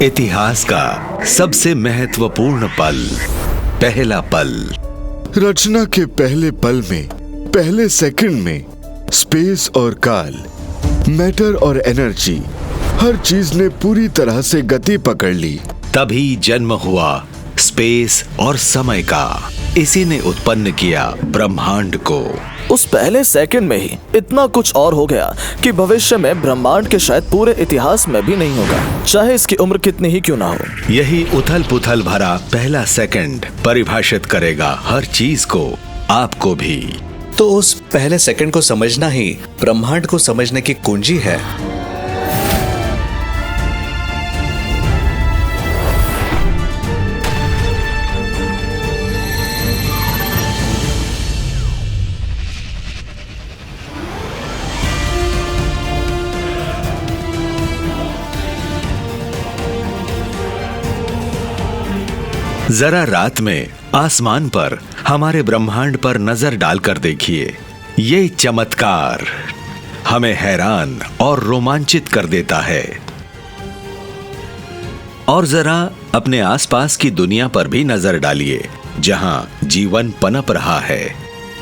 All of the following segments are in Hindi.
इतिहास का सबसे महत्वपूर्ण पल, पहला पल। रचना के पहले पल में, पहले सेकंड में स्पेस और काल, मैटर और एनर्जी, हर चीज ने पूरी तरह से गति पकड़ ली। तभी जन्म हुआ स्पेस और समय का। इसी ने उत्पन्न किया ब्रह्मांड को। उस पहले सेकंड में ही इतना कुछ और हो गया कि भविष्य में ब्रह्मांड के शायद पूरे इतिहास में भी नहीं होगा, चाहे इसकी उम्र कितनी ही क्यों ना हो। यही उथल पुथल भरा पहला सेकंड परिभाषित करेगा हर चीज को, आपको भी। तो उस पहले सेकंड को समझना ही ब्रह्मांड को समझने की कुंजी है। जरा रात में आसमान पर हमारे ब्रह्मांड पर नजर डालकर देखिए। ये चमत्कार हमें हैरान और रोमांचित कर देता है। और जरा अपने आसपास की दुनिया पर भी नजर डालिए, जहां जीवन पनप रहा है,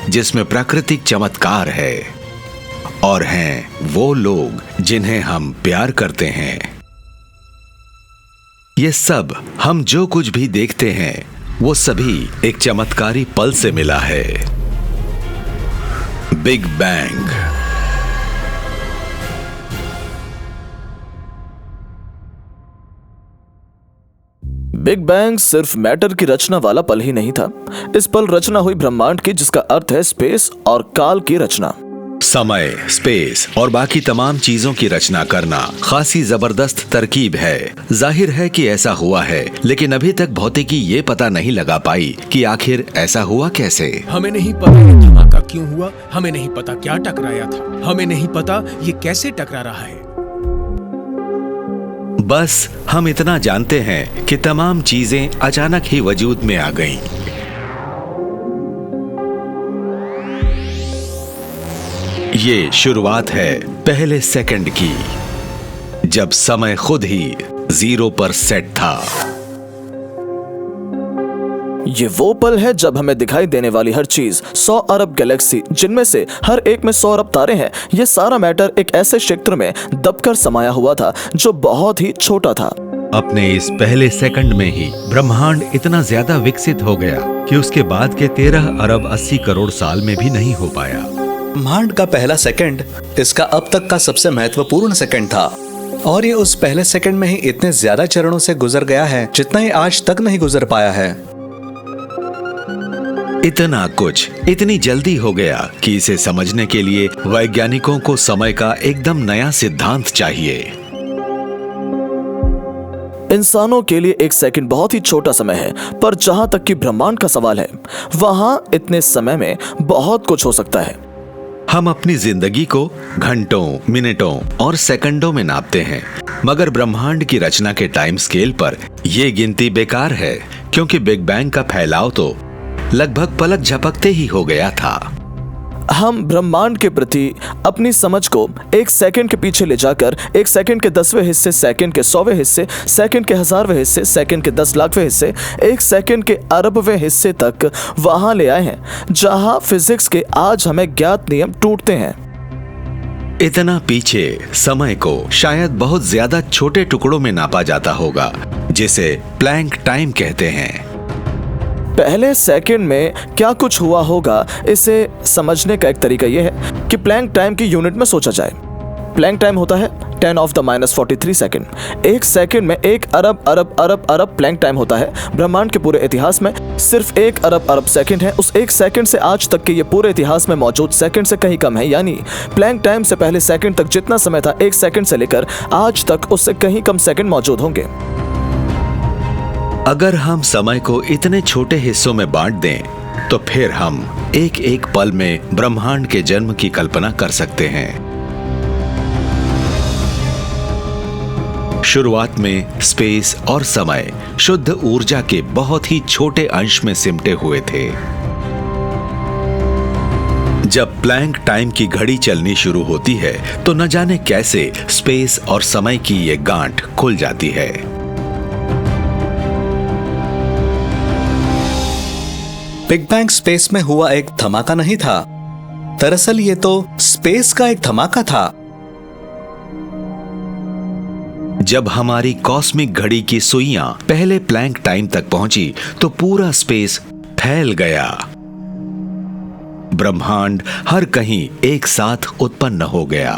जिसमें प्राकृतिक चमत्कार है, और हैं वो लोग जिन्हें हम प्यार करते हैं। ये सब हम जो कुछ भी देखते हैं वो सभी एक चमत्कारी पल से मिला है, बिग बैंग। बिग बैंग सिर्फ मैटर की रचना वाला पल ही नहीं था। इस पल रचना हुई ब्रह्मांड की, जिसका अर्थ है स्पेस और काल की रचना। समय, स्पेस और बाकी तमाम चीजों की रचना करना खासी जबरदस्त तरकीब है। जाहिर है कि ऐसा हुआ है, लेकिन अभी तक भौतिकी ये पता नहीं लगा पाई कि आखिर ऐसा हुआ कैसे। हमें नहीं पता ये धमाका क्यों हुआ, हमें नहीं पता क्या टकराया था, हमें नहीं पता ये कैसे टकरा रहा है। बस हम इतना जानते हैं कि तमाम चीजें अचानक ही वजूद में आ गईं। ये शुरुआत है पहले सेकंड की, जब समय खुद ही 0 पर सेट था। ये वो पल है जब हमें दिखाई देने वाली हर चीज, 100 अरब गैलेक्सी जिनमें से हर एक में 100 अरब तारे हैं, ये सारा मैटर एक ऐसे क्षेत्र में दबकर समाया हुआ था जो बहुत ही छोटा था। अपने इस पहले सेकंड में ही ब्रह्मांड इतना ज्यादा विकसित हो गया कि उसके बाद के 13 अरब 80 करोड़ साल में भी नहीं हो पाया। ब्रह्मांड का पहला सेकंड इसका अब तक का सबसे महत्वपूर्ण सेकंड था, और ये उस पहले सेकंड में ही इतने ज्यादा चरणों से गुजर गया है जितना ये आज तक नहीं गुजर पाया है। इतना कुछ इतनी जल्दी हो गया कि इसे समझने के लिए वैज्ञानिकों को समय का एकदम नया सिद्धांत चाहिए। इंसानों के लिए एक सेकंड बहुत ही छोटा समय है, पर जहां तक कि ब्रह्मांड का सवाल है, वहां इतने समय में बहुत कुछ हो सकता है। हम अपनी जिंदगी को घंटों, मिनटों और सेकंडों में नापते हैं, मगर ब्रह्मांड की रचना के टाइम स्केल पर यह गिनती बेकार है, क्योंकि बिग बैंग का फैलाव तो लगभग पलक झपकते ही हो गया था। हम ब्रह्मांड के प्रति अपनी समझ को एक सेकंड के पीछे ले जाकर एक सेकंड के 10वें हिस्से, सेकंड के 100वें हिस्से, सेकंड के 1000वें हिस्से, सेकंड के 10 लाखवें हिस्से, एक सेकंड के अरबवें हिस्से तक वहां ले आए हैं जहां फिजिक्स के आज हमें ज्ञात नियम टूटते हैं। इतना पीछे समय को शायद बहुत ज्यादा छोटे टुकड़ों में नापा जाता होगा, जिसे प्लैंक टाइम कहते हैं। पहले सेकंड में क्या कुछ हुआ होगा, इसे समझने का एक तरीका यह है कि प्लैंक टाइम की यूनिट में सोचा जाए। प्लैंक टाइम होता है 10⁻⁻43 सेकंड। एक सेकंड में 1 अरब अरब अरब अरब प्लैंक टाइम होता है। ब्रह्मांड के पूरे इतिहास में सिर्फ 1 अरब अरब सेकंड है। उस एक सेकंड से आज तक के ये पूरे इतिहास में मौजूद सेकंड से कहीं कम है, यानी प्लैंक टाइम से पहले सेकंड तक जितना समय था, एक सेकंड से लेकर आज तक उससे कहीं कम सेकंड मौजूद होंगे। अगर हम समय को इतने छोटे हिस्सों में बांट दें, तो फिर हम एक एक पल में ब्रह्मांड के जन्म की कल्पना कर सकते हैं। शुरुआत में स्पेस और समय शुद्ध ऊर्जा के बहुत ही छोटे अंश में सिमटे हुए थे। जब प्लैंक टाइम की घड़ी चलनी शुरू होती है, तो न जाने कैसे स्पेस और समय की ये गांठ खुल जाती है। बिग बैंग स्पेस में हुआ एक धमाका नहीं था, दरअसल ये तो स्पेस का एक धमाका था। जब हमारी कॉस्मिक घड़ी की सुइयां पहले प्लैंक टाइम तक पहुंची तो पूरा स्पेस फैल गया। ब्रह्मांड हर कहीं एक साथ उत्पन्न हो गया।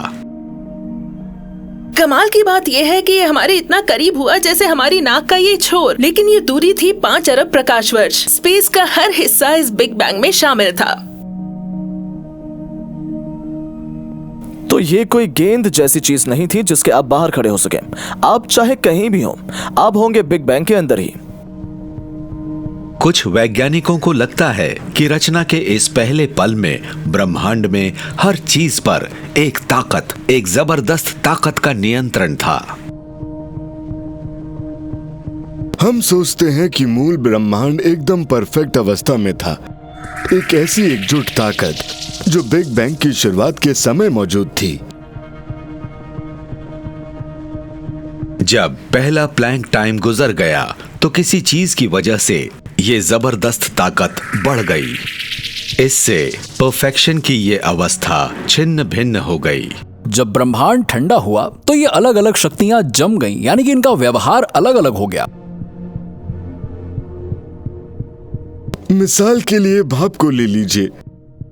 कमाल की बात यह है कि ये हमारे इतना करीब हुआ जैसे हमारी नाक का ये छोर, लेकिन ये दूरी थी 5 अरब प्रकाश वर्ष। स्पेस का हर हिस्सा इस बिग बैंग में शामिल था। तो ये कोई गेंद जैसी चीज नहीं थी जिसके आप बाहर खड़े हो सके। आप चाहे कहीं भी हो, आप होंगे बिग बैंग के अंदर ही। कुछ वैज्ञानिकों को लगता है कि रचना के इस पहले पल में ब्रह्मांड में हर चीज पर एक ताकत, एक जबरदस्त ताकत का नियंत्रण था। हम सोचते हैं कि मूल ब्रह्मांड एकदम परफेक्ट अवस्था में था, एक ऐसी एकजुट ताकत जो बिग बैंग की शुरुआत के समय मौजूद थी। जब पहला प्लैंक टाइम गुजर गया तो किसी चीज की वजह से ये जबरदस्त ताकत बढ़ गई। इससे परफेक्शन की ये अवस्था छिन्न भिन्न हो गई। जब ब्रह्मांड ठंडा हुआ तो ये अलग अलग शक्तियां जम गईं, यानी कि इनका व्यवहार अलग अलग हो गया। मिसाल के लिए भाप को ले लीजिए।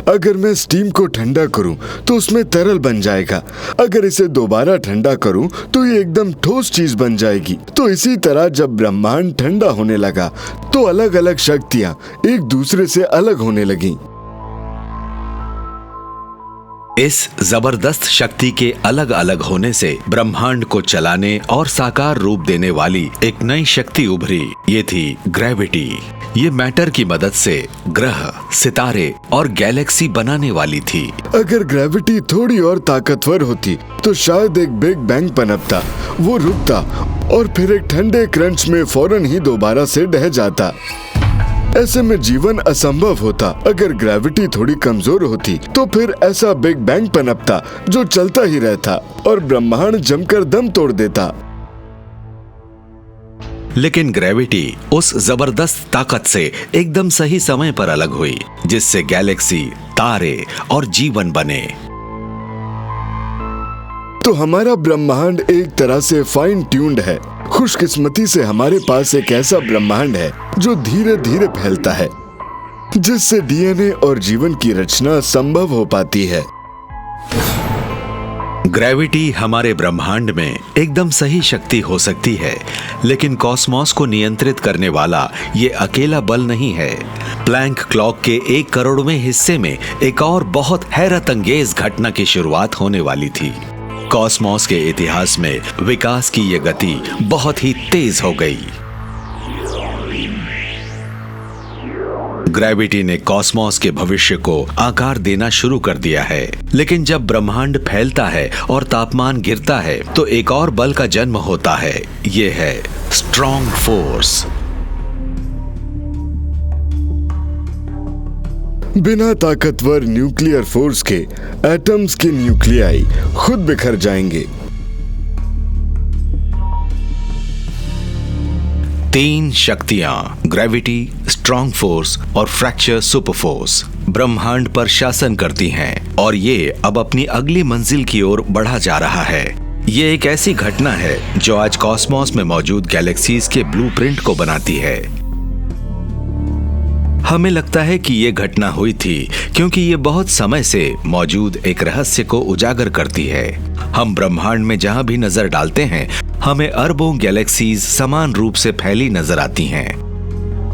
अगर मैं स्टीम को ठंडा करूं तो उसमें तरल बन जाएगा। अगर इसे दोबारा ठंडा करूं तो ये एकदम ठोस चीज बन जाएगी। तो इसी तरह जब ब्रह्मांड ठंडा होने लगा तो अलग अलग शक्तियां एक दूसरे से अलग होने लगीं। इस जबरदस्त शक्ति के अलग अलग होने से ब्रह्मांड को चलाने और साकार रूप देने वाली एक नई शक्ति उभरी। ये थी ग्रेविटी। ये मैटर की मदद से ग्रह, सितारे और गैलेक्सी बनाने वाली थी। अगर ग्रेविटी थोड़ी और ताकतवर होती तो शायद एक बिग बैंग पनपता, वो रुकता और फिर एक ठंडे क्रंच में फौरन ही दोबारा से ढह जाता। ऐसे में जीवन असंभव होता। अगर ग्रेविटी थोड़ी कमजोर होती तो फिर ऐसा बिग बैंग पनपता जो चलता ही रहता और ब्रह्मांड जमकर दम तोड़ देता। लेकिन ग्रेविटी उस जबरदस्त ताकत से एकदम सही समय पर अलग हुई, जिससे गैलेक्सी, तारे और जीवन बने। तो हमारा ब्रह्मांड एक तरह से फाइन ट्यून्ड है। खुशकिस्मती से हमारे पास एक ऐसा ब्रह्मांड है जो धीरे धीरे फैलता है, जिससे डीएनए और जीवन की रचना संभव हो पाती है। ग्रेविटी हमारे ब्रह्मांड में एकदम सही शक्ति हो सकती है, लेकिन कॉस्मोस को नियंत्रित करने वाला ये अकेला बल नहीं है। प्लैंक क्लॉक के 1 करोड़वें हिस्से में एक और बहुत हैरत अंगेज घटना की शुरुआत होने वाली थी। कॉस्मोस के इतिहास में विकास की ये गति बहुत ही तेज हो गई। ग्रेविटी ने कॉस्मोस के भविष्य को आकार देना शुरू कर दिया है। लेकिन जब ब्रह्मांड फैलता है और तापमान गिरता है तो एक और बल का जन्म होता है। ये है स्ट्रॉन्ग फोर्स। बिना ताकतवर न्यूक्लियर फोर्स के एटम्स के न्यूक्लियाई खुद बिखर जाएंगे। 3 शक्तियां, ग्रेविटी, स्ट्रॉन्ग फोर्स और फ्रैक्चर सुपर फोर्स, ब्रह्मांड पर शासन करती हैं और ये अब अपनी अगली मंजिल की ओर बढ़ा जा रहा है। ये एक ऐसी घटना है जो आज कॉस्मोस में मौजूद गैलेक्सीज के ब्लूप्रिंट को बनाती है। हमें लगता है कि ये घटना हुई थी क्योंकि ये बहुत समय से मौजूद एक रहस्य को उजागर करती है। हम ब्रह्मांड में जहां भी नजर डालते हैं, हमें अरबों गैलेक्सीज समान रूप से फैली नजर आती हैं।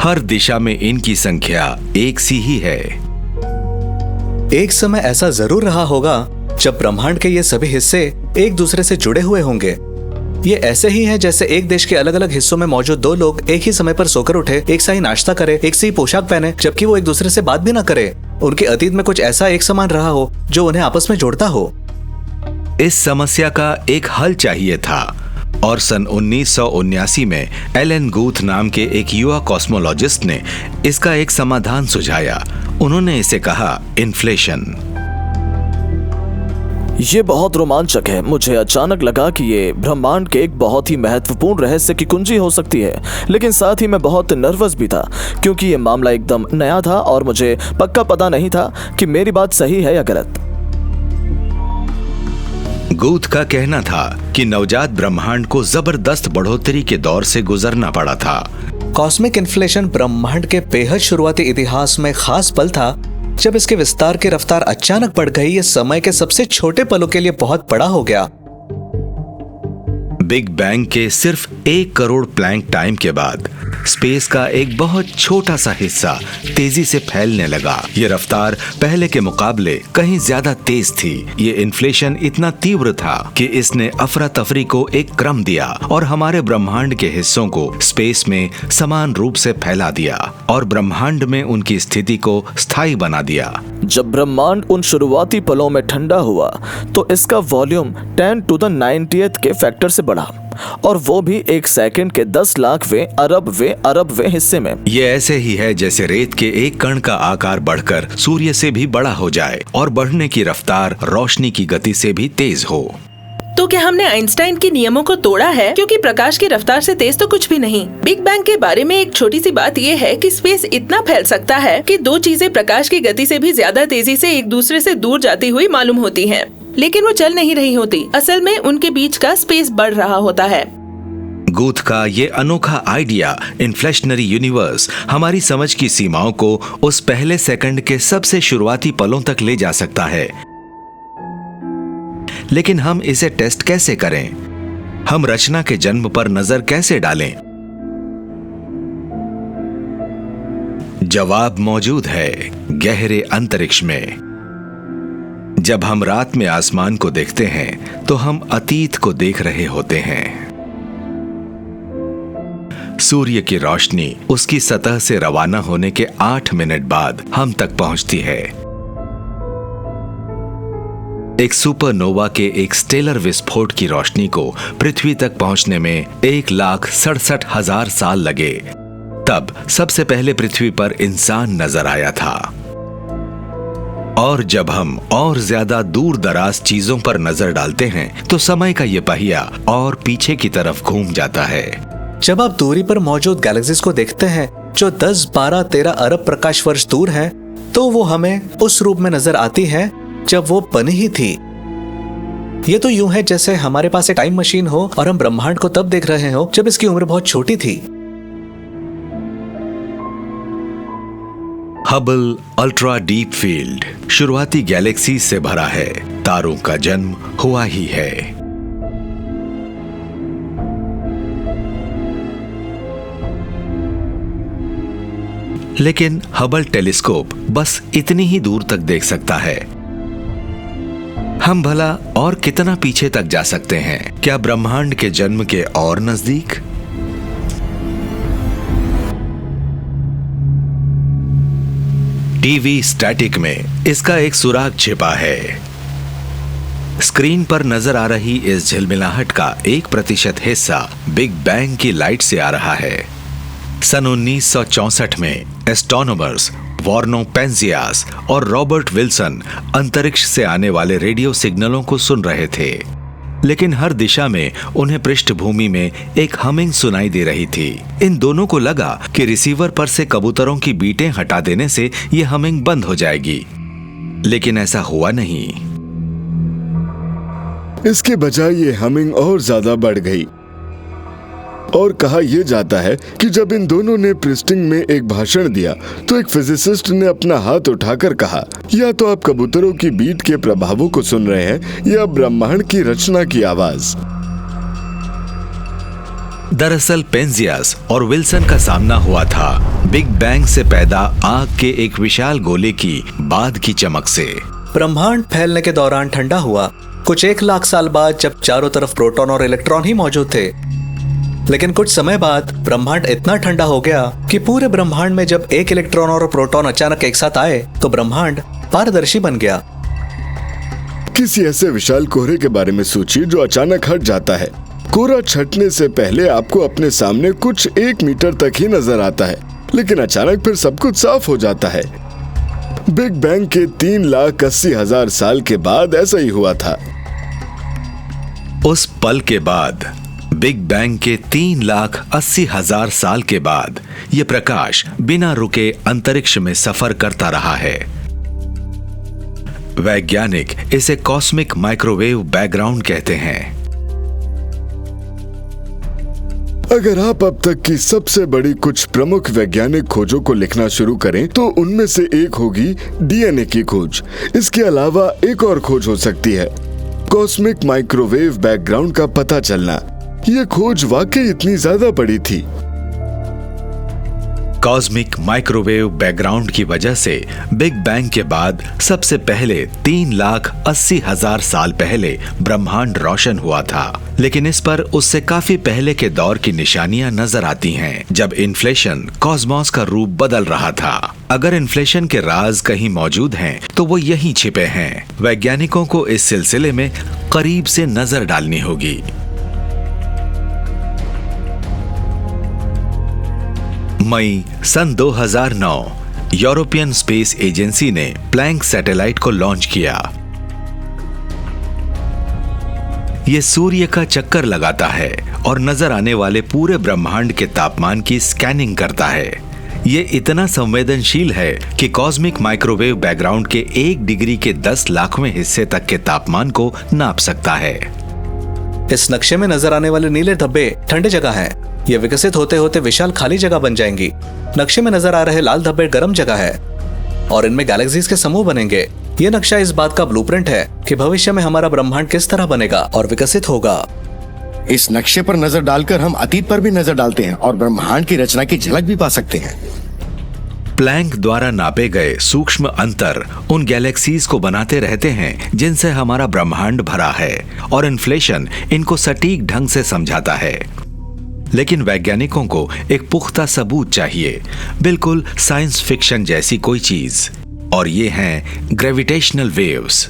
हर दिशा में इनकी संख्या एक सी ही है। एक समय ऐसा जरूर रहा होगा जब ब्रह्मांड के ये सभी हिस्से एक दूसरे से जुड़े हुए होंगे। ये ऐसे ही है जैसे एक देश के अलग अलग हिस्सों में मौजूद 2 लोग एक ही समय पर सोकर उठे, एक सा ही नाश्ता करे, एक सी पोशाक पहने, जबकि वो एक दूसरे से बात भी ना करे। उनके अतीत में कुछ ऐसा एक समान रहा हो जो उन्हें आपस में जोड़ता हो। इस समस्या का एक हल चाहिए था और सन 1979 में एलन गूथ नाम के एक युवा कॉस्मोलॉजिस्ट ने इसका एक समाधान सुझाया। उन्होंने इसे कहा इन्फ्लेशन। ये बहुत रोमांचक है। मुझे अचानक लगा कि ये ब्रह्मांड के एक बहुत ही महत्वपूर्ण रहस्य की कुंजी हो सकती है, लेकिन साथ ही मैं बहुत नर्वस भी था क्योंकि ये मामला एकदम नया था और मुझे पक्का पता नहीं था कि मेरी बात सही है या गलत। गूथ का कहना था कि नवजात ब्रह्मांड को जबरदस्त बढ़ोतरी के दौर से गुजरना पड़ा था। कॉस्मिक इन्फ्लेशन ब्रह्मांड के बेहद शुरुआती इतिहास में खास पल था जब इसके विस्तार की रफ्तार अचानक बढ़ गई। ये समय के सबसे छोटे पलों के लिए बहुत बड़ा हो गया। बिग बैंग के सिर्फ 1 करोड़ प्लैंक टाइम के बाद स्पेस का एक बहुत छोटा सा हिस्सा तेजी से फैलने लगा। ये रफ्तार पहले के मुकाबले कहीं ज्यादा तेज थी। ये इन्फ्लेशन इतना तीव्र था कि इसने अफरा तफरी को एक क्रम दिया और हमारे ब्रह्मांड के हिस्सों को स्पेस में समान रूप से फैला दिया और ब्रह्मांड में उनकी स्थिति को स्थायी बना दिया। जब ब्रह्मांड उन शुरुआती पलों में ठंडा हुआ तो इसका वॉल्यूम 10 to the 90th के फैक्टर से बढ़ा, और वो भी 1 सेकंड के 10 लाखवें अरबवें हिस्से में। ये ऐसे ही है जैसे रेत के एक कण का आकार बढ़कर सूर्य से भी बड़ा हो जाए और बढ़ने की रफ्तार रोशनी की गति से भी तेज हो। तो क्या हमने आइंस्टाइन के नियमों को तोड़ा है? क्योंकि प्रकाश की रफ्तार से तेज तो कुछ भी नहीं। बिग बैंग के बारे में एक छोटी सी बात यह है कि स्पेस इतना फैल सकता है कि 2 चीजें प्रकाश की गति से भी ज्यादा तेजी से एक दूसरे से दूर जाती हुई मालूम होती हैं, लेकिन वो चल नहीं रही होती। असल में उनके बीच का स्पेस बढ़ रहा होता है। गूथ का ये अनोखा आइडिया इन्फ्लेशनरी यूनिवर्स हमारी समझ की सीमाओं को उस पहले सेकंड के सबसे शुरुआती पलों तक ले जा सकता है। लेकिन हम इसे टेस्ट कैसे करें? हम रचना के जन्म पर नजर कैसे डालें? जवाब मौजूद है गहरे अंतरिक्ष में। जब हम रात में आसमान को देखते हैं तो हम अतीत को देख रहे होते हैं। सूर्य की रोशनी उसकी सतह से रवाना होने के 8 मिनट बाद हम तक पहुंचती है। एक सुपरनोवा के एक स्टेलर विस्फोट की रोशनी को पृथ्वी तक पहुंचने में 1,67,000 साल लगे। तब सबसे पहले पृथ्वी पर इंसान नजर आया था। और जब हम और ज्यादा दूर दराज चीजों पर नजर डालते हैं तो समय का ये पहिया और पीछे की तरफ घूम जाता है। जब आप दूरी पर मौजूद गैलेक्सीज को देखते हैं जो 10, 12, 13 अरब प्रकाश वर्ष दूर है, तो वो हमें उस रूप में नजर आती है जब वो बनी ही थी। ये तो यूं है जैसे हमारे पास एक टाइम मशीन हो और हम ब्रह्मांड को तब देख रहे हो जब इसकी उम्र बहुत छोटी थी। हबल अल्ट्रा डीप फील्ड शुरुआती गैलेक्सी से भरा है। तारों का जन्म हुआ ही है। लेकिन हबल टेलीस्कोप बस इतनी ही दूर तक देख सकता है। हम भला और कितना पीछे तक जा सकते हैं? क्या ब्रह्मांड के जन्म के और नजदीक? टीवी स्टैटिक में इसका एक सुराग छिपा है। स्क्रीन पर नजर आ रही इस झिलमिलाहट का 1% हिस्सा बिग बैंग की लाइट से आ रहा है। सन 1964 में एस्ट्रोनॉमर्स वॉर्नो पेंजियास और रॉबर्ट विल्सन अंतरिक्ष से आने वाले रेडियो सिग्नलों को सुन रहे थे, लेकिन हर दिशा में उन्हें पृष्ठभूमि में एक हमिंग सुनाई दे रही थी। इन दोनों को लगा कि रिसीवर पर से कबूतरों की बीटें हटा देने से यह हमिंग बंद हो जाएगी, लेकिन ऐसा हुआ नहीं। इसके बजाय ये हमिंग और ज्यादा बढ़ गई और कहा यह जाता है कि जब इन दोनों ने प्रिस्टिंग में एक भाषण दिया तो एक फिजिसिस्ट ने अपना हाथ उठाकर कहा, या तो आप कबूतरों की बीट के प्रभावों को सुन रहे हैं या ब्रह्मांड की रचना की आवाज। दरअसल पेंजियास और विल्सन का सामना हुआ था बिग बैंग से पैदा आग के एक विशाल गोले की बाद की चमक से। ब्रह्मांड फैलने के दौरान ठंडा हुआ कुछ 1 लाख साल बाद, जब चारों तरफ प्रोटॉन और इलेक्ट्रॉन ही मौजूद थे। लेकिन कुछ समय बाद ब्रह्मांड इतना ठंडा हो गया कि पूरे ब्रह्मांड में जब एक इलेक्ट्रॉन और प्रोटॉन अचानक एक साथ आए तो ब्रह्मांड पारदर्शी बन गया। किसी ऐसे विशाल कोहरे के बारे में सोचिए जो अचानक हट जाता है। कोहरा छटने से पहले आपको अपने सामने कुछ 1 मीटर तक ही नजर आता है, लेकिन अचानक फिर सब कुछ साफ हो जाता है। बिग बैंग के 3,80,000 साल के बाद ऐसा ही हुआ था। उस पल के बाद, बिग बैंग के 3,80,000 साल के बाद, यह प्रकाश बिना रुके अंतरिक्ष में सफर करता रहा है। वैज्ञानिक इसे कॉस्मिक माइक्रोवेव बैकग्राउंड कहते हैं। अगर आप अब तक की सबसे बड़ी कुछ प्रमुख वैज्ञानिक खोजों को लिखना शुरू करें तो उनमें से एक होगी डीएनए की खोज। इसके अलावा एक और खोज हो सकती है, कॉस्मिक माइक्रोवेव बैकग्राउंड का पता चलना। यह खोज वाकई इतनी ज्यादा बड़ी थी। कॉस्मिक माइक्रोवेव बैकग्राउंड की वजह से बिग बैंग के बाद सबसे पहले 3,80,000 साल पहले ब्रह्मांड रोशन हुआ था। लेकिन इस पर उससे काफी पहले के दौर की निशानियां नजर आती हैं, जब इन्फ्लेशन कॉस्मॉस का रूप बदल रहा था। अगर इन्फ्लेशन के राज कहीं मौजूद हैं, तो वो यहीं छिपे हैं। वैज्ञानिकों को इस सिलसिले में करीब से नजर डालनी होगी। मई सन 2009 यूरोपियन स्पेस एजेंसी ने प्लैंक सैटेलाइट को लॉन्च किया। यह सूर्य का चक्कर लगाता है और नजर आने वाले पूरे ब्रह्मांड के तापमान की स्कैनिंग करता है। यह इतना संवेदनशील है कि कॉस्मिक माइक्रोवेव बैकग्राउंड के 1 डिग्री के 10 लाखवें हिस्से तक के तापमान को नाप सकता है। इस नक्शे में नजर आने वाले नीले धब्बे ठंडे जगह हैं। ये विकसित होते होते विशाल खाली जगह बन जाएंगी। नक्शे में नजर आ रहे लाल धब्बे गर्म जगह है और इनमें गैलेक्सीज के समूह बनेंगे। ये नक्शा इस बात का ब्लूप्रिंट है कि भविष्य में हमारा ब्रह्मांड किस तरह बनेगा और विकसित होगा। इस नक्शे पर नजर डालकर हम अतीत पर भी नजर डालते हैं और ब्रह्मांड की रचना की झलक भी पा सकते हैं। प्लैंक द्वारा नापे गए सूक्ष्म अंतर उन गैलेक्सीज को बनाते रहते हैं जिनसे हमारा ब्रह्मांड भरा है, और इन्फ्लेशन इनको सटीक ढंग से समझाता है। लेकिन वैज्ञानिकों को एक पुख्ता सबूत चाहिए, बिल्कुल साइंस फिक्शन जैसी कोई चीज, और ये हैं ग्रेविटेशनल वेव्स।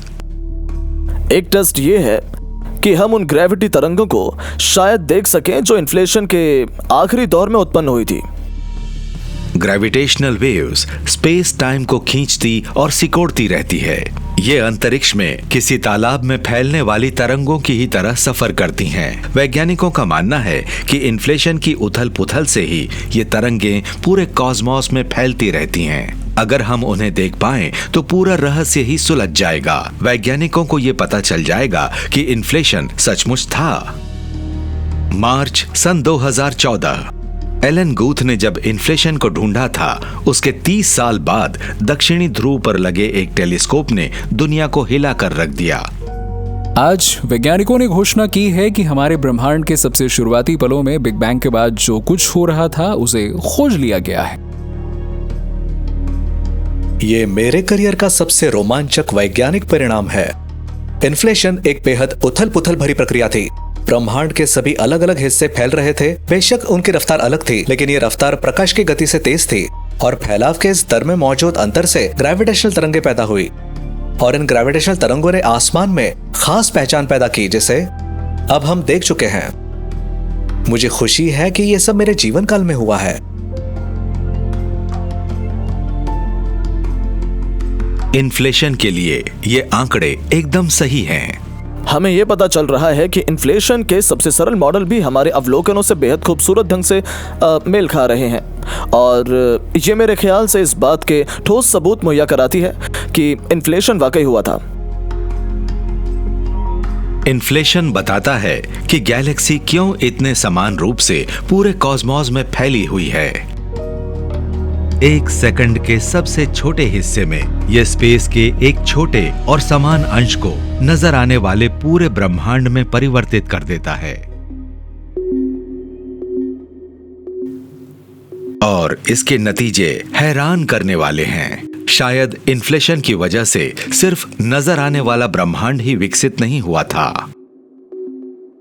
एक टेस्ट ये है कि हम उन ग्रेविटी तरंगों को शायद देख सकें जो इन्फ्लेशन के आखिरी दौर में उत्पन्न हुई थी। ग्रेविटेशनल वेव्स स्पेस टाइम को खींचती और सिकोड़ती रहती है। ये अंतरिक्ष में किसी तालाब में फैलने वाली तरंगों की ही तरह सफर करती हैं। वैज्ञानिकों का मानना है कि इन्फ्लेशन की उथल पुथल से ही ये तरंगें पूरे कॉस्मॉस में फैलती रहती हैं। अगर हम उन्हें देख पाएं तो पूरा रहस्य ही सुलझ जाएगा। वैज्ञानिकों को ये पता चल जाएगा कि इन्फ्लेशन सचमुच था। मार्च सन 2014 एलन गूथ ने जब इन्फ्लेशन को ढूंढा था, उसके 30 साल बाद दक्षिणी ध्रुव पर लगे एक टेलीस्कोप ने दुनिया को हिला कर रख दिया। आज वैज्ञानिकों ने घोषणा की है कि हमारे ब्रह्मांड के सबसे शुरुआती पलों में बिग बैंग के बाद जो कुछ हो रहा था उसे खोज लिया गया है। ये मेरे करियर का सबसे रोमांचक वैज्ञानिक परिणाम है। इन्फ्लेशन एक बेहद उथल पुथल भरी प्रक्रिया थी। ब्रह्मांड के सभी अलग अलग हिस्से फैल रहे थे। बेशक उनकी रफ्तार अलग थी, लेकिन ये रफ्तार प्रकाश की गति से तेज थी, और फैलाव के इस दर में मौजूद अंतर से ग्रेविटेशनल तरंगें पैदा हुई, और इन ग्रेविटेशनल तरंगों ने आसमान में खास पहचान पैदा की, जिसे अब हम देख चुके हैं। मुझे खुशी है कि यह सब मेरे जीवन काल में हुआ है। इन्फ्लेशन के लिए ये आंकड़े एकदम सही हैं। हमें यह पता चल रहा है कि इन्फ्लेशन के सबसे सरल मॉडल भी हमारे अवलोकनों से बेहद खूबसूरत ढंग से मेल खा रहे हैं, और ये मेरे ख्याल से इस बात के ठोस सबूत मुहैया कराती है कि इन्फ्लेशन वाकई हुआ था। इन्फ्लेशन बताता है कि गैलेक्सी क्यों इतने समान रूप से पूरे कॉस्मॉस में फैली हुई है। 1 सेकंड के सबसे छोटे हिस्से में यह स्पेस के एक छोटे और समान अंश को नजर आने वाले पूरे ब्रह्मांड में परिवर्तित कर देता है, और इसके नतीजे हैरान करने वाले हैं। शायद इन्फ्लेशन की वजह से सिर्फ नजर आने वाला ब्रह्मांड ही विकसित नहीं हुआ था।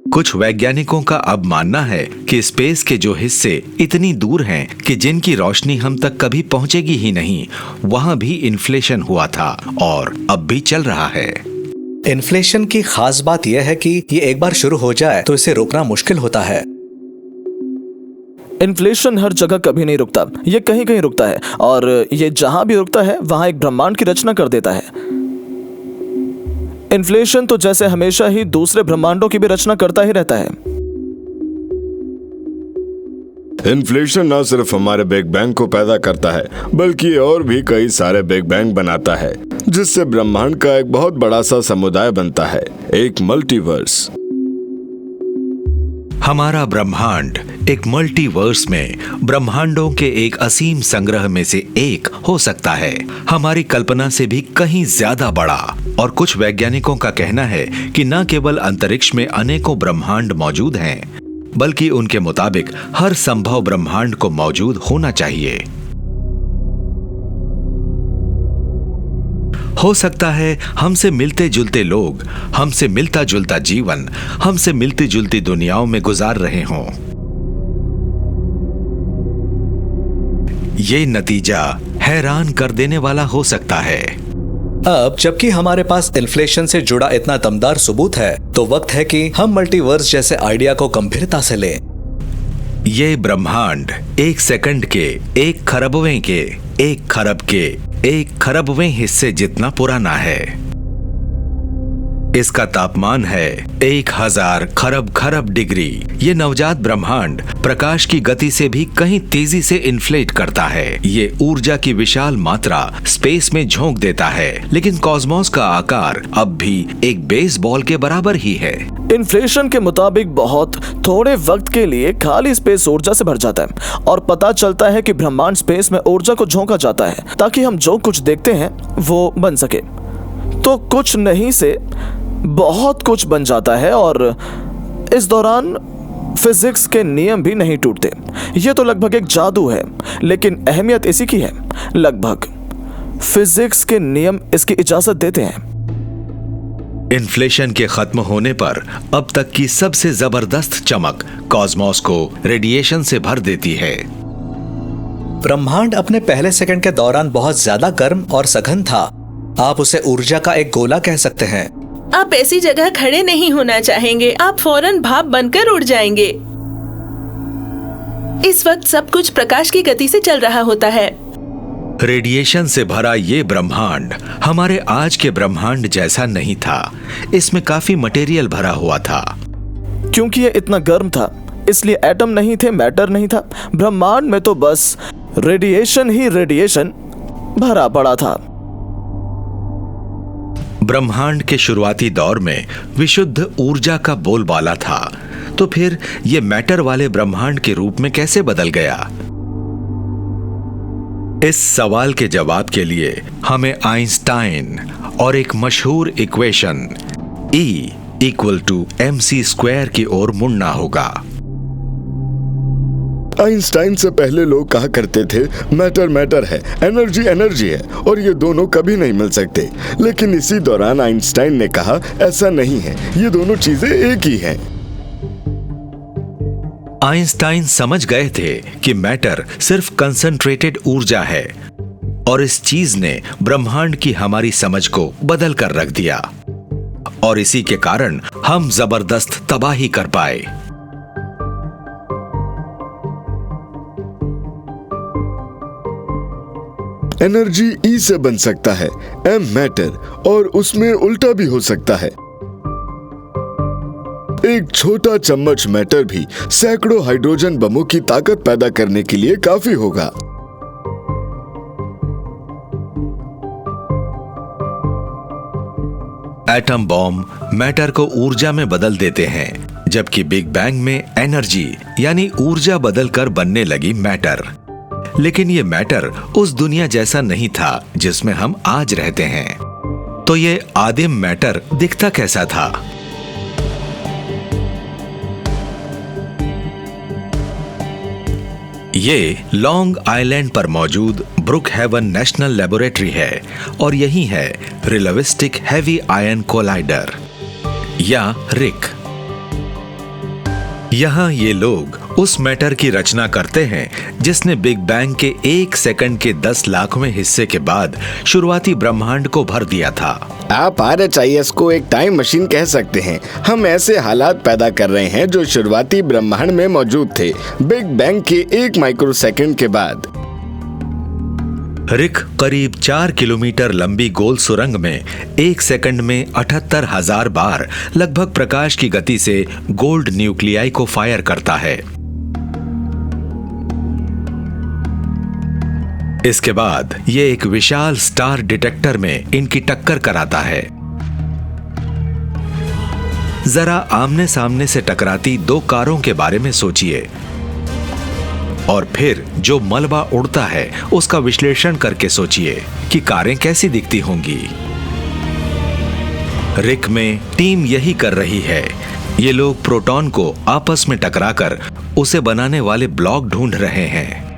कुछ वैज्ञानिकों का अब मानना है कि स्पेस के जो हिस्से इतनी दूर हैं कि जिनकी रोशनी हम तक कभी पहुंचेगी ही नहीं, वहां भी इन्फ्लेशन हुआ था और अब भी चल रहा है। इन्फ्लेशन की खास बात यह है कि ये एक बार शुरू हो जाए तो इसे रोकना मुश्किल होता है। इन्फ्लेशन हर जगह कभी नहीं रुकता, ये कहीं कहीं रुकता है, और ये जहां भी रुकता है वहां एक ब्रह्मांड की रचना कर देता है। इन्फ्लेशन तो जैसे हमेशा ही दूसरे ब्रह्मांडों की भी रचना करता ही रहता है। इन्फ्लेशन ना सिर्फ हमारे बिग बैंग को पैदा करता है, बल्कि और भी कई सारे बिग बैंग बनाता है, जिससे ब्रह्मांड का एक बहुत बड़ा सा समुदाय बनता है, एक मल्टीवर्स। हमारा ब्रह्मांड एक मल्टीवर्स में ब्रह्मांडों के एक असीम संग्रह में से एक हो सकता है, हमारी कल्पना से भी कहीं ज्यादा बड़ा। और कुछ वैज्ञानिकों का कहना है कि न केवल अंतरिक्ष में अनेकों ब्रह्मांड मौजूद हैं, बल्कि उनके मुताबिक हर संभव ब्रह्मांड को मौजूद होना चाहिए। हो सकता है हमसे मिलते जुलते लोग, हमसे मिलता जुलता जीवन, हमसे मिलती जुलती दुनियाओं में गुजार रहे हों। ये नतीजा हैरान कर देने वाला हो सकता है। अब जबकि हमारे पास इन्फ्लेशन से जुड़ा इतना दमदार सबूत है, तो वक्त है कि हम मल्टीवर्स जैसे आइडिया को गंभीरता से लें। ये ब्रह्मांड 1 सेकंड के 1 खरबवें के 1 खरब के 1 खरबवें हिस्से जितना पुराना है। इसका तापमान है 1000 खरब डिग्री। ये नवजात ब्रह्मांड प्रकाश की गति से भी कहीं तेजी से इन्फ्लेट करता है। ये ऊर्जा की विशाल मात्रा स्पेस में झोंक देता है, लेकिन कॉस्मोस का आकार अब भी एक बेसबॉल के बराबर ही है। इन्फ्लेशन के मुताबिक बहुत थोड़े वक्त के लिए खाली स्पेस ऊर्जा से भर जाता है, और पता चलता है कि ब्रह्मांड स्पेस में ऊर्जा को झोंका जाता है ताकि हम जो कुछ देखते हैं वो बन सके। तो कुछ नहीं से बहुत कुछ बन जाता है, और इस दौरान फिजिक्स के नियम भी नहीं टूटते। यह तो लगभग एक जादू है, लेकिन अहमियत इसी की है, लगभग फिजिक्स के नियम इसकी इजाजत देते हैं। इन्फ्लेशन के खत्म होने पर अब तक की सबसे जबरदस्त चमक कॉस्मोस को रेडिएशन से भर देती है। ब्रह्मांड अपने पहले सेकंड के दौरान बहुत ज्यादा गर्म और सघन था। आप उसे ऊर्जा का एक गोला कह सकते हैं। आप ऐसी जगह खड़े नहीं होना चाहेंगे, आप फौरन भाप बनकर उड़ जाएंगे। इस वक्त सब कुछ प्रकाश की गति से चल रहा होता है। रेडिएशन से भरा ये ब्रह्मांड हमारे आज के ब्रह्मांड जैसा नहीं था। इसमें काफी मटेरियल भरा हुआ था। क्योंकि ये इतना गर्म था, इसलिए एटम नहीं थे, मैटर नहीं था। ब्रह्मांड में तो बस रेडिएशन ही रेडिएशन भरा पड़ा था। ब्रह्मांड के शुरुआती दौर में विशुद्ध ऊर्जा का बोलबाला था, तो फिर यह मैटर वाले ब्रह्मांड के रूप में कैसे बदल गया? इस सवाल के जवाब के लिए हमें आइंस्टाइन और एक मशहूर इक्वेशन E=mc² की ओर मुड़ना होगा। आइंस्टाइन से पहले लोग कहा करते थे मैटर मैटर है, एनर्जी एनर्जी है, और ये दोनों कभी नहीं मिल सकते। लेकिन इसी दौरान आइंस्टाइन ने कहा ऐसा नहीं है, ये दोनों चीजें एक ही हैं। आइंस्टाइन समझ गए थे कि मैटर सिर्फ कंसंट्रेटेड ऊर्जा है, और इस चीज ने ब्रह्मांड की हमारी समझ को बदल कर रख दिया, और इसी के कारण हम जबरदस्त तबाही कर पाए। एनर्जी ई से बन सकता है, एम मैटर, और उसमें उल्टा भी हो सकता है। एक छोटा चम्मच मैटर भी सैकड़ों हाइड्रोजन बमों की ताकत पैदा करने के लिए काफी होगा। एटम बॉम्ब मैटर को ऊर्जा में बदल देते हैं, जबकि बिग बैंग में एनर्जी यानी ऊर्जा बदलकर बनने लगी मैटर। लेकिन ये मैटर उस दुनिया जैसा नहीं था जिसमें हम आज रहते हैं। तो ये आदिम मैटर दिखता कैसा था? ये लॉन्ग आइलैंड पर मौजूद ब्रुकहेवन नेशनल लेबोरेटरी है, और यही है रिलेटिविस्टिक हेवी आयन कोलाइडर या रिक। यहां ये लोग उस मैटर की रचना करते हैं जिसने बिग बैंग के 1 सेकंड के 10 लाखवें हिस्से के बाद शुरुआती ब्रह्मांड को भर दिया था। आप RHIS को एक टाइम मशीन कह सकते हैं। हम ऐसे हालात पैदा कर रहे हैं जो शुरुआती ब्रह्मांड में मौजूद थे बिग बैंग के 1 माइक्रोसेकंड के बाद। रिक करीब 4 किलोमीटर लंबी गोल सुरंग में 1 सेकंड में 78,000 बार लगभग प्रकाश की गति से गोल्ड न्यूक्लियाई को फायर करता है। इसके बाद ये एक विशाल स्टार डिटेक्टर में इनकी टक्कर कराता है। जरा आमने सामने से टकराती 2 कारों के बारे में सोचिए और फिर जो मलबा उड़ता है उसका विश्लेषण करके सोचिए कि कारें कैसी दिखती होंगी। रिक में टीम यही कर रही है। ये लोग प्रोटॉन को आपस में टकराकर उसे बनाने वाले ब्लॉक ढूंढ रहे हैं।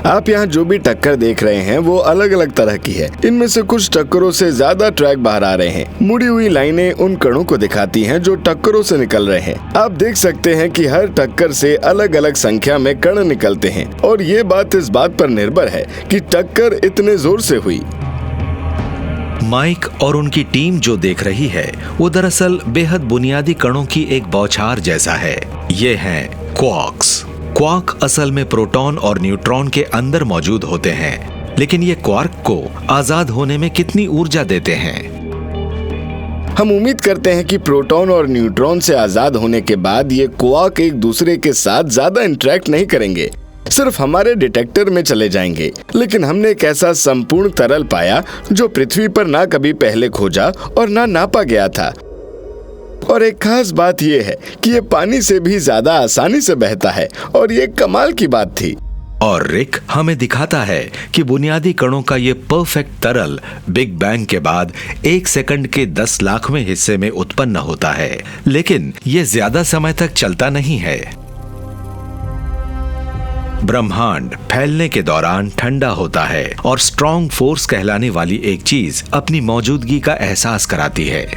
आप यहाँ जो भी टक्कर देख रहे हैं वो अलग अलग तरह की है। इनमें से कुछ टक्करों से ज्यादा ट्रैक बाहर आ रहे हैं। मुड़ी हुई लाइनें उन कणों को दिखाती हैं जो टक्करों से निकल रहे हैं। आप देख सकते हैं कि हर टक्कर से अलग अलग संख्या में कण निकलते हैं और ये बात इस बात पर निर्भर है कि टक्कर इतने जोर से हुई। माइक और उनकी टीम जो देख रही है वो दरअसल बेहद बुनियादी कणों की एक बौछार जैसा है। ये हैं क्वार्क्स। क्वार्क असल में प्रोटॉन और न्यूट्रॉन के अंदर मौजूद होते हैं, लेकिन ये क्वार्क को आजाद होने में कितनी ऊर्जा देते हैं? हम उम्मीद करते हैं कि प्रोटॉन और न्यूट्रॉन से आजाद होने के बाद ये क्वार्क एक दूसरे के साथ ज्यादा इंटरेक्ट नहीं करेंगे, सिर्फ हमारे डिटेक्टर में चले जाएंगे। लेकिन हमने एक ऐसा संपूर्ण तरल पाया जो पृथ्वी पर ना कभी पहले खोजा और ना नापा गया था। और एक खास बात यह है कि ये पानी से भी ज्यादा आसानी से बहता है और ये कमाल की बात थी। और रिक हमें दिखाता है कि बुनियादी कणों का ये परफेक्ट तरल बिग बैंग के बाद 1 सेकंड के 10 लाखवें हिस्से में उत्पन्न होता है, लेकिन ये ज्यादा समय तक चलता नहीं है। ब्रह्मांड फैलने के दौरान ठंडा होता है और स्ट्रॉन्ग फोर्स कहलाने वाली एक चीज अपनी मौजूदगी का एहसास कराती है।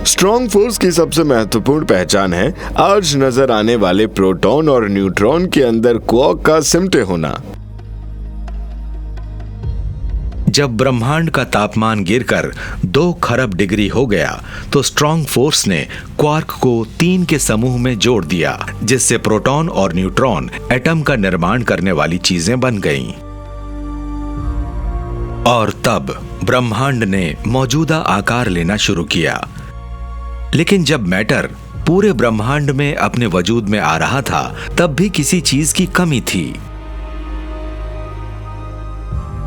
स्ट्रॉन्ग फोर्स की सबसे महत्वपूर्ण पहचान है आज नजर आने वाले प्रोटॉन और न्यूट्रॉन के अंदर क्वार्क का सिमटे होना। जब ब्रह्मांड का तापमान गिरकर 2 खरब डिग्री हो गया तो स्ट्रॉन्ग फोर्स ने क्वार्क को 3 के समूह में जोड़ दिया, जिससे प्रोटॉन और न्यूट्रॉन एटम का निर्माण करने वाली चीजें बन गईं। और तब ब्रह्मांड ने मौजूदा आकार लेना शुरू किया। लेकिन जब मैटर पूरे ब्रह्मांड में अपने वजूद में आ रहा था तब भी किसी चीज की कमी थी।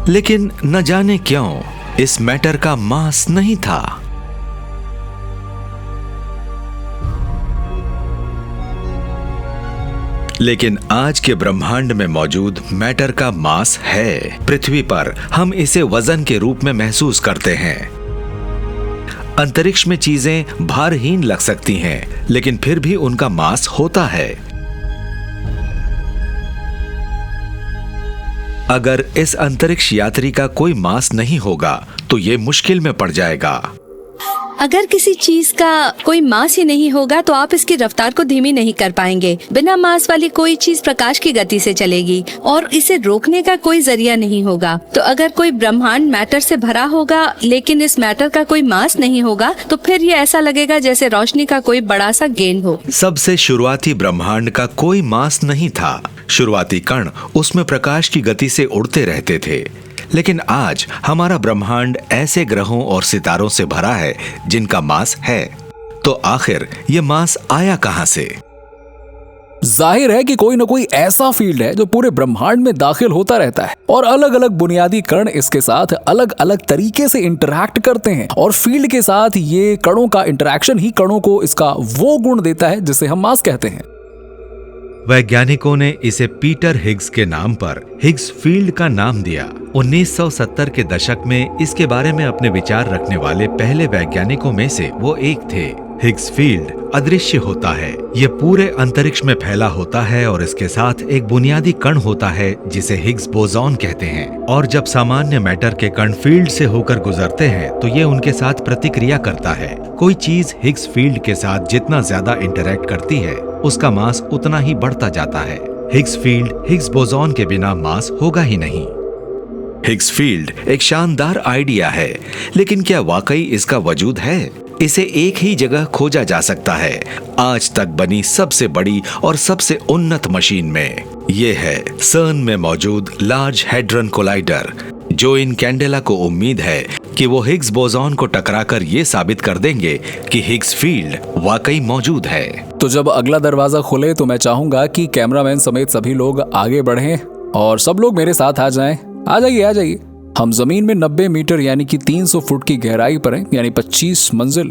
लेकिन न जाने क्यों इस मैटर का मास नहीं था। लेकिन आज के ब्रह्मांड में मौजूद मैटर का मास है। पृथ्वी पर हम इसे वजन के रूप में महसूस करते हैं। अंतरिक्ष में चीजें भारहीन लग सकती हैं, लेकिन फिर भी उनका मास होता है। अगर इस अंतरिक्ष यात्री का कोई मास नहीं होगा तो ये मुश्किल में पड़ जाएगा। अगर किसी चीज का कोई मास ही नहीं होगा तो आप इसकी रफ्तार को धीमी नहीं कर पाएंगे। बिना मास वाली कोई चीज प्रकाश की गति से चलेगी और इसे रोकने का कोई जरिया नहीं होगा। तो अगर कोई ब्रह्मांड मैटर से भरा होगा लेकिन इस मैटर का कोई मास नहीं होगा तो फिर ये ऐसा लगेगा जैसे रोशनी का कोई बड़ा सा गेंद हो। सबसे शुरुआती ब्रह्मांड का कोई मास नहीं था। शुरुआती कण उसमें प्रकाश की गति से उड़ते रहते थे। लेकिन आज हमारा ब्रह्मांड ऐसे ग्रहों और सितारों से भरा है जिनका मास है। तो आखिर ये मास आया कहां से? जाहिर है कि कोई ना कोई ऐसा फील्ड है जो पूरे ब्रह्मांड में दाखिल होता रहता है और अलग अलग बुनियादी कण इसके साथ अलग अलग तरीके से इंटरैक्ट करते हैं और फील्ड के साथ ये कणों का इंटरैक्शन ही कणों को इसका वो गुण देता है जिसे हम मास कहते हैं। वैज्ञानिकों ने इसे पीटर हिग्स के नाम पर हिग्स फील्ड का नाम दिया। 1970 के दशक में इसके बारे में अपने विचार रखने वाले पहले वैज्ञानिकों में से वो एक थे। हिग्स फील्ड अदृश्य होता है। यह पूरे अंतरिक्ष में फैला होता है और इसके साथ एक बुनियादी कण होता है जिसे हिग्स बोसॉन कहते हैं। और जब सामान्य मैटर के कण फील्ड से होकर गुजरते हैं तो ये उनके साथ प्रतिक्रिया करता है। कोई चीज हिग्स फील्ड के साथ जितना ज्यादा इंटरैक्ट करती है उसका मास उतना ही बढ़ता जाता है। हिग्स फील्ड हिग्स बोसॉन के बिना मास होगा ही नहीं। हिग्स फील्ड एक शानदार आइडिया है, लेकिन क्या वाकई इसका वजूद है? इसे एक ही जगह खोजा जा सकता है, आज तक बनी सबसे बड़ी और सबसे उन्नत मशीन में। यह है सर्न में मौजूद लार्ज हैड्रन कोलाइडर, जो इन कैंडेला को उम्मीद है कि वो हिग्स बोसॉन को टकराकर ये साबित कर देंगे कि हिग्स फील्ड वाकई मौजूद है। तो जब अगला दरवाजा खुले तो मैं चाहूंगा कि कैमरामैन समेत सभी लोग आगे बढ़ें और सब लोग मेरे साथ आ जाएं। आ जाइए। हम जमीन में 90 मीटर यानी कि 300 फुट की गहराई पर हैं, यानी 25 मंजिल।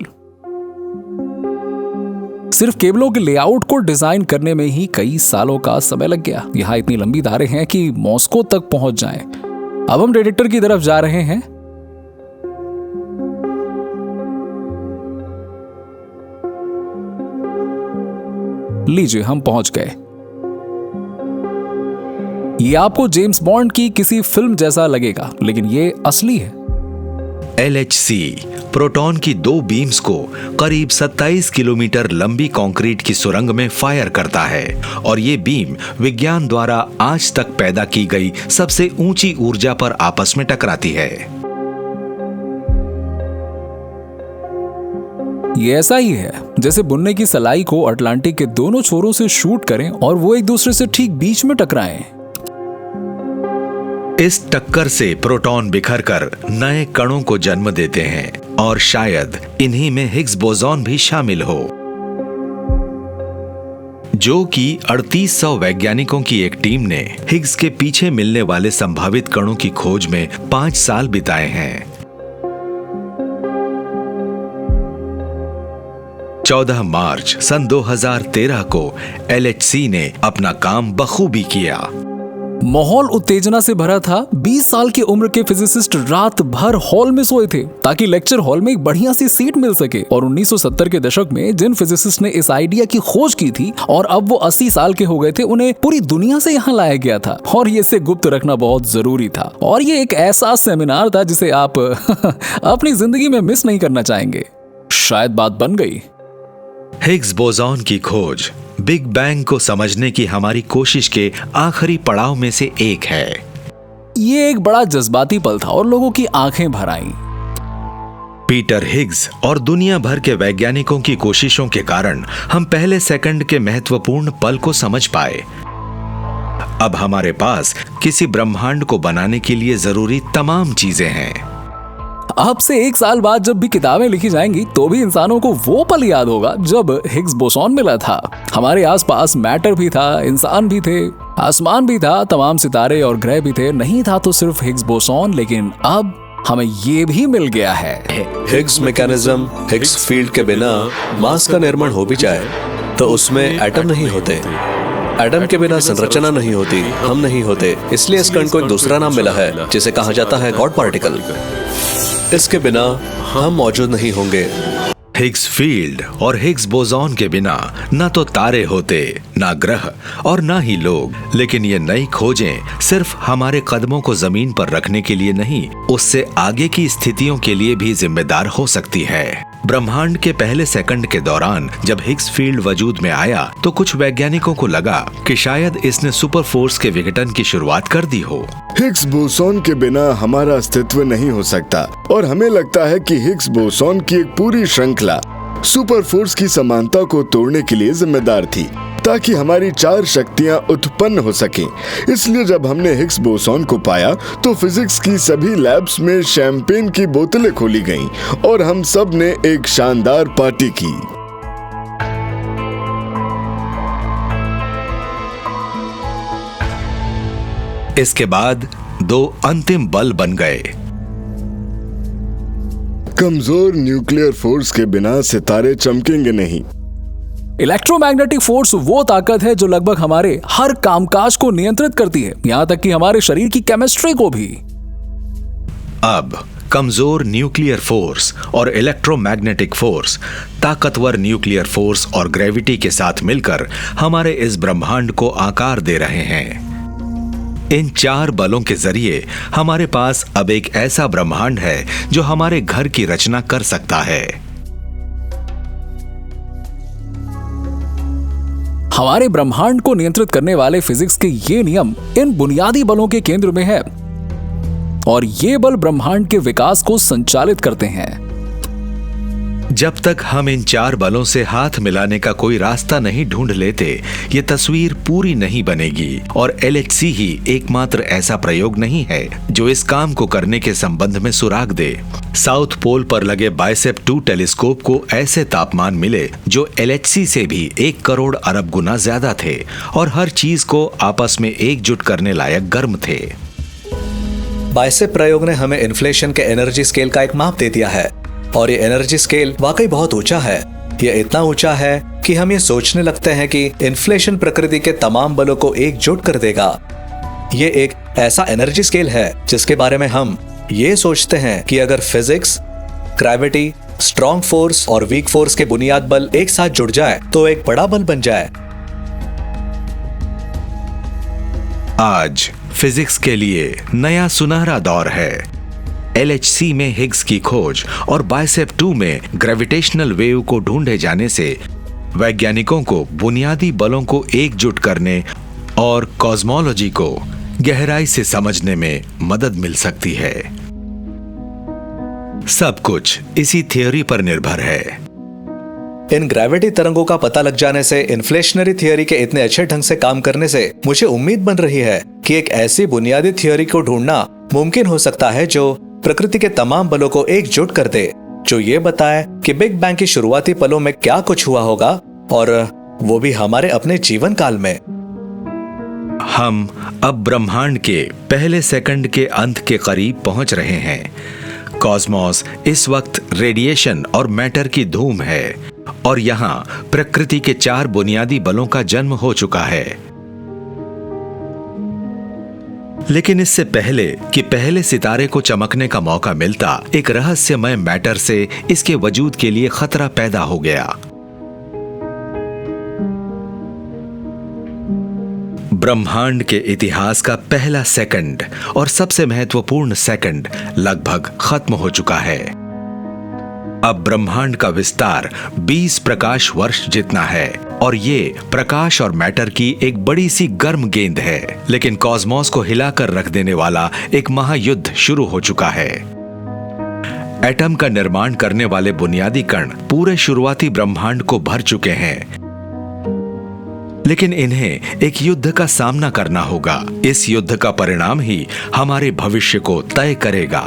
सिर्फ केबलों के लेआउट को डिजाइन करने में ही कई सालों का समय लग गया। यहाँ इतनी लंबी तारें हैं कि मॉस्को तक पहुंच जाएं। अब हम डिटेक्टर की तरफ जा रहे हैं। लीजिए, हम पहुंच गए। ये आपको जेम्स बॉन्ड की किसी फिल्म जैसा लगेगा, लेकिन ये असली है। LHC प्रोटॉन की 2 बीम्स को करीब 27 किलोमीटर लंबी कंक्रीट की सुरंग में फायर करता है और ये बीम विज्ञान द्वारा आज तक पैदा की गई सबसे ऊंची ऊर्जा पर आपस में टकराती है। ये ऐसा ही है जैसे बुनने की सलाई को अटलांटिक के दोनों छोरों से शूट करें और वो एक दूसरे से ठीक बीच में टकराएं। इस टक्कर से प्रोटॉन बिखरकर नए कणों को जन्म देते हैं और शायद इन्हीं में हिग्स बोसॉन भी शामिल हो, जो कि 3800 वैज्ञानिकों की एक टीम ने हिग्स के पीछे मिलने वाले संभावित कणों की खोज में 5 साल बिताए हैं। 14 मार्च सन 2013 को LHC ने अपना काम बखूबी किया। माहौल उत्तेजना से भरा था। 20 साल की उम्र के फिजिसिस्ट रात भर हॉल में सोए थे ताकि लेक्चर हॉल में एक बढ़िया सी सीट मिल सके। और 1970 के दशक में जिन फिजिसिस्ट ने इस आइडिया की खोज की थी और अब वो 80 साल के हो गए थे, उन्हें पूरी दुनिया से यहाँ लाया गया था और ये इसे गुप्त रखना बहुत जरूरी था। और ये एक ऐसा सेमिनार था जिसे आप अपनी जिंदगी में मिस नहीं करना चाहेंगे। शायद बात बन गई। हिग्स बोसॉन की खोज बिग बैंग को समझने की हमारी कोशिश के आखिरी पड़ाव में से एक है। ये एक बड़ा जज्बाती पल था और लोगों की आंखें भर आईं। पीटर हिग्स और दुनिया भर के वैज्ञानिकों की कोशिशों के कारण हम पहले सेकंड के महत्वपूर्ण पल को समझ पाए। अब हमारे पास किसी ब्रह्मांड को बनाने के लिए जरूरी तमाम चीजें हैं। अब से 1 साल बाद जब भी किताबें लिखी जाएंगी तो भी इंसानों को वो पल याद होगा जब हिग्स बोसॉन मिला था। हमारे आसपास मैटर भी था, इंसान भी थे, आसमान भी था, तमाम सितारे और ग्रह भी थे। नहीं था तो सिर्फ हिग्स बोसॉन, लेकिन अब हमें ये भी मिल गया है। हिग्स मैकेनिज्म, हिग्स फील्ड के बिना मास का निर्माण हो भी जाए तो उसमें एटम नहीं होते। एटम के बिना संरचना नहीं होती, हम नहीं होते। इसलिए इस कण को एक दूसरा नाम मिला है जिसे कहा जाता है गॉड पार्टिकल। इसके बिना हम मौजूद नहीं होंगे। हिग्स फील्ड और हिग्स बोसॉन के बिना न तो तारे होते, ना ग्रह और ना ही लोग। लेकिन ये नई खोजें सिर्फ हमारे कदमों को जमीन पर रखने के लिए नहीं, उससे आगे की स्थितियों के लिए भी जिम्मेदार हो सकती है। ब्रह्मांड के पहले सेकंड के दौरान जब हिग्स फील्ड वजूद में आया तो कुछ वैज्ञानिकों को लगा कि शायद इसने सुपर फोर्स के विघटन की शुरुआत कर दी हो। हिग्स बोसॉन के बिना हमारा अस्तित्व नहीं हो सकता और हमें लगता है कि हिग्स बोसॉन की एक पूरी श्रृंखला सुपर फोर्स की समानता को तोड़ने के लिए जिम्मेदार थी, ताकि हमारी 4 शक्तियां उत्पन्न हो सकें। इसलिए जब हमने हिग्स बोसॉन को पाया तो फिजिक्स की सभी लैब्स में शैंपेन की बोतलें खोली गईं और हम सब ने एक शानदार पार्टी की। इसके बाद 2 अंतिम बल बन गए। कमजोर न्यूक्लियर फोर्स के बिना सितारे चमकेंगे नहीं। इलेक्ट्रोमैग्नेटिक फोर्स वो ताकत है जो लगभग हमारे हर कामकाज को नियंत्रित करती है, यहां तक कि हमारे शरीर की केमिस्ट्री को भी। अब कमजोर न्यूक्लियर फोर्स और इलेक्ट्रोमैग्नेटिक फोर्स ताकतवर न्यूक्लियर फोर्स और ग्रेविटी के साथ मिलकर हमारे इस ब्रह्मांड को आकार दे रहे हैं। इन 4 बलों के जरिए हमारे पास अब एक ऐसा ब्रह्मांड है जो हमारे घर की रचना कर सकता है। हमारे ब्रह्मांड को नियंत्रित करने वाले फिजिक्स के ये नियम इन बुनियादी बलों के केंद्र में है और ये बल ब्रह्मांड के विकास को संचालित करते हैं। जब तक हम इन 4 बलों से हाथ मिलाने का कोई रास्ता नहीं ढूंढ लेते, ये तस्वीर पूरी नहीं बनेगी और LHC ही एकमात्र ऐसा प्रयोग नहीं है जो इस काम को करने के संबंध में सुराग दे। साउथ पोल पर लगे बाइसेप 2 टेलीस्कोप को ऐसे तापमान मिले जो LHC से भी 1 करोड़ अरब गुना ज्यादा थे और हर चीज को आपस में एकजुट करने लायक गर्म थे। बाइसेप प्रयोग ने हमें इन्फ्लेशन के एनर्जी स्केल का एक माप दे दिया है और ये एनर्जी स्केल वाकई बहुत ऊंचा है। ये इतना ऊंचा है कि हम ये सोचने लगते हैं कि इन्फ्लेशन प्रकृति के तमाम बलों को एकजुट कर देगा। ये एक ऐसा एनर्जी स्केल है जिसके बारे में हम ये सोचते हैं कि अगर फिजिक्स, ग्रेविटी, स्ट्रॉन्ग फोर्स और वीक फोर्स के बुनियाद बल एक साथ जुड़ जाए तो एक बड़ा बल बन जाए। आज फिजिक्स के लिए नया सुनहरा दौर है। LHC में हिग्स की खोज और बाइसेप 2 में ग्रेविटेशनल वेव को ढूंढे जाने से वैज्ञानिकों को बुनियादी बलों को एकजुट करने और कॉस्मोलॉजी को गहराई से समझने में मदद मिल सकती है। सब कुछ इसी थ्योरी पर निर्भर है। इन ग्रेविटी तरंगों का पता लग जाने से इन्फ्लेशनरी थ्योरी के इतने अच्छे ढंग से काम करने से मुझे उम्मीद बन रही है कि एक ऐसी बुनियादी थ्योरी को ढूंढना मुमकिन हो सकता है जो प्रकृति के तमाम बलों को एकजुट कर दे, जो ये बताए कि बिग बैंग की शुरुआती पलों में क्या कुछ हुआ होगा और वो भी हमारे अपने जीवन काल में। हम अब ब्रह्मांड के पहले सेकंड के अंत के करीब पहुंच रहे हैं। कॉस्मोस इस वक्त रेडिएशन और मैटर की धूम है और यहाँ प्रकृति के 4 बुनियादी बलों का जन्म हो चुका है। लेकिन इससे पहले कि पहले सितारे को चमकने का मौका मिलता, एक रहस्यमय मैटर से इसके वजूद के लिए खतरा पैदा हो गया। ब्रह्मांड के इतिहास का पहला सेकंड और सबसे महत्वपूर्ण सेकंड लगभग खत्म हो चुका है। अब ब्रह्मांड का विस्तार 20 प्रकाश वर्ष जितना है और ये प्रकाश और मैटर की एक बड़ी सी गर्म गेंद है। लेकिन कॉस्मोस को हिलाकर रख देने वाला एक महायुद्ध शुरू हो चुका है। एटम का निर्माण करने वाले बुनियादी कण पूरे शुरुआती ब्रह्मांड को भर चुके हैं, लेकिन इन्हें एक युद्ध का सामना करना होगा। इस युद्ध का परिणाम ही हमारे भविष्य को तय करेगा।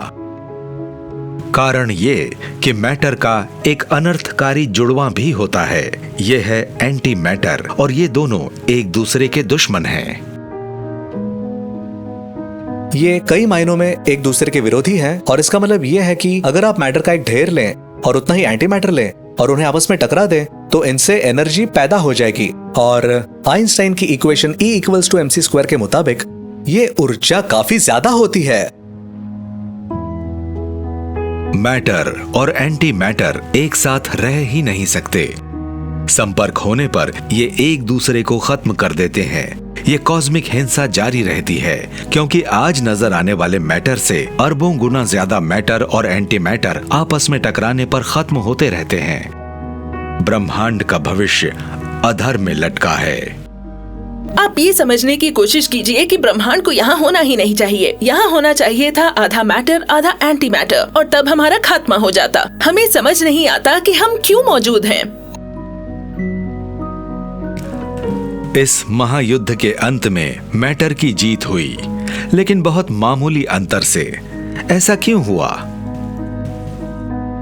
कारण ये कि मैटर का एक अनर्थकारी जुड़वां भी होता है। ये है एंटी मैटर और ये दोनों एक दूसरे के दुश्मन हैं। ये कई मायनों में एक दूसरे के विरोधी हैं और इसका मतलब ये है कि अगर आप मैटर का एक ढेर लें और उतना ही एंटी मैटर लें और उन्हें आपस में टकरा दें तो इनसे एनर्जी पैदा हो जाएगी। और आइंस्टाइन की इक्वेशन E = mc² के मुताबिक ये ऊर्जा काफी ज्यादा होती है। मैटर और एंटी मैटर एक साथ रह ही नहीं सकते। संपर्क होने पर ये एक दूसरे को खत्म कर देते हैं। ये कॉस्मिक हिंसा जारी रहती है क्योंकि आज नजर आने वाले मैटर से अरबों गुना ज्यादा मैटर और एंटी मैटर आपस में टकराने पर खत्म होते रहते हैं। ब्रह्मांड का भविष्य अधर में लटका है। आप ये समझने की कोशिश कीजिए कि ब्रह्मांड को यहाँ होना ही नहीं चाहिए। यहाँ होना चाहिए था आधा मैटर आधा एंटी मैटर और तब हमारा खात्मा हो जाता। हमें समझ नहीं आता कि हम क्यों मौजूद हैं। इस महायुद्ध के अंत में मैटर की जीत हुई, लेकिन बहुत मामूली अंतर से। ऐसा क्यों हुआ?